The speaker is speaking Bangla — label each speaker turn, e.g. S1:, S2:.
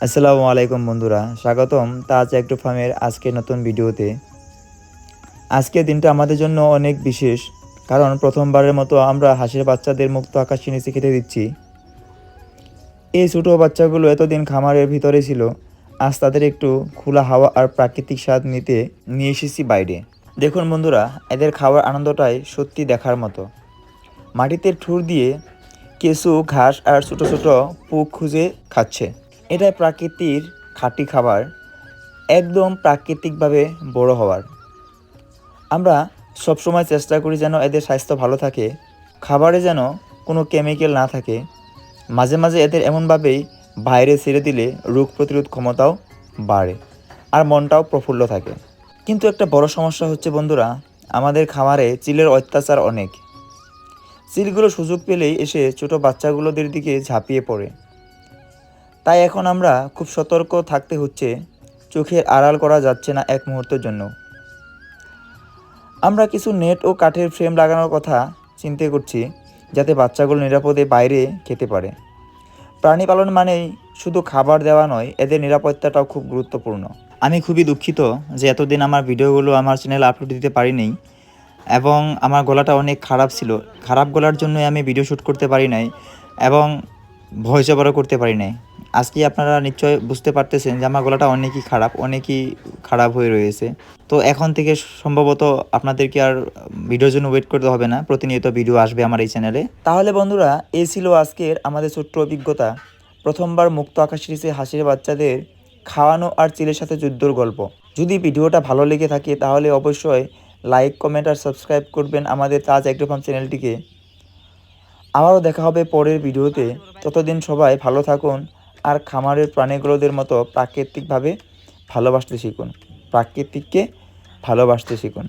S1: আসসালামু আলাইকুম বন্ধুরা, স্বাগতম তাজ অ্যাগ্রো ফার্মের আজকের নতুন ভিডিওতে। আজকের দিনটা আমাদের জন্য অনেক বিশেষ, কারণ প্রথমবারের মতো আমরা হাঁসের বাচ্চাদের মুক্ত আকাশের নিচে খেতে দিচ্ছি। এই ছোটো বাচ্চাগুলো এতদিন খামারের ভিতরে ছিল, আজ তাদের একটু খোলা হাওয়া আর প্রাকৃতিক স্বাদ নিতে নিয়ে এসেছি বাইরে। দেখুন বন্ধুরা, এদের খাওয়ার আনন্দটাই সত্যি দেখার মতো। মাটিতে ঠুর দিয়ে কেঁচু ঘাস আর ছোটো ছোটো পুক খুঁজে খাচ্ছে। এটাই প্রাকৃতির খাঁটি খাবার, একদম প্রাকৃতিকভাবে বড় হওয়ার। আমরা সবসময় চেষ্টা করি যেন এদের স্বাস্থ্য ভালো থাকে, খাবারে যেন কোনো কেমিক্যাল না থাকে। মাঝে মাঝে এদের এমনভাবেই বাইরে ছেড়ে দিলে রোগ প্রতিরোধ ক্ষমতাও বাড়ে আর মনটাও প্রফুল্ল থাকে। কিন্তু একটা বড় সমস্যা হচ্ছে বন্ধুরা, আমাদের খামারে চিলের অত্যাচার অনেক। চিলগুলো সুযোগ পেলেই এসে ছোটো বাচ্চাগুলোদের দিকে ঝাঁপিয়ে পড়ে। তাই এখন আমরা খুব সতর্ক থাকতে হচ্ছে, চোখের আড়াল করা যাচ্ছে না এক মুহূর্তের জন্য। আমরা কিছু নেট ও কাঠের ফ্রেম লাগানোর কথা চিন্তা করছি, যাতে বাচ্চাগুলো নিরাপদে বাইরে খেতে পারে। প্রাণী পালন মানেই শুধু খাবার দেওয়া নয়, এদের নিরাপত্তাটাও খুব গুরুত্বপূর্ণ। আমি খুবই দুঃখিত যে এতদিন আমার ভিডিওগুলো আমার চ্যানেলে আপলোড দিতে পারিনি, এবং আমার গলাটা অনেক খারাপ ছিল। খারাপ গলার জন্যই আমি ভিডিও শ্যুট করতে পারি নাই এবং ভয়েস ওভারও করতে পারি নাই। আজকে আপনারা নিশ্চয় বুঝতে পারতেছেন যে আমার গলাটা অনেকই খারাপ হয়ে রয়েছে। তো এখন থেকে সম্ভবত আপনাদেরকে আর ভিডিওর জন্য ওয়েট করতে হবে না, প্রতিনিয়ত ভিডিও আসবে আমার এই চ্যানেলে। তাহলে বন্ধুরা, এই ছিল আজকের আমাদের ছোট্ট অভিজ্ঞতা। প্রথমবার মুক্ত আকাশের নিচে হাঁসের বাচ্চাদের খাওয়ানো আর চিলের সাথে যুদ্ধর গল্প। যদি ভিডিওটা ভালো লেগে থাকে তাহলে অবশ্যই লাইক, কমেন্ট আর সাবস্ক্রাইব করবেন আমাদের তাজ অ্যাগ্রো ফার্ম চ্যানেলটিকে। আবারও দেখা হবে পরের ভিডিওতে। ততদিন সবাই ভালো থাকুন আর খামারের প্রাণীগুলোদের মতো প্রাকৃতিকভাবে ভালোবাসতে শিখুন, প্রাকৃতিককে ভালোবাসতে শিখুন।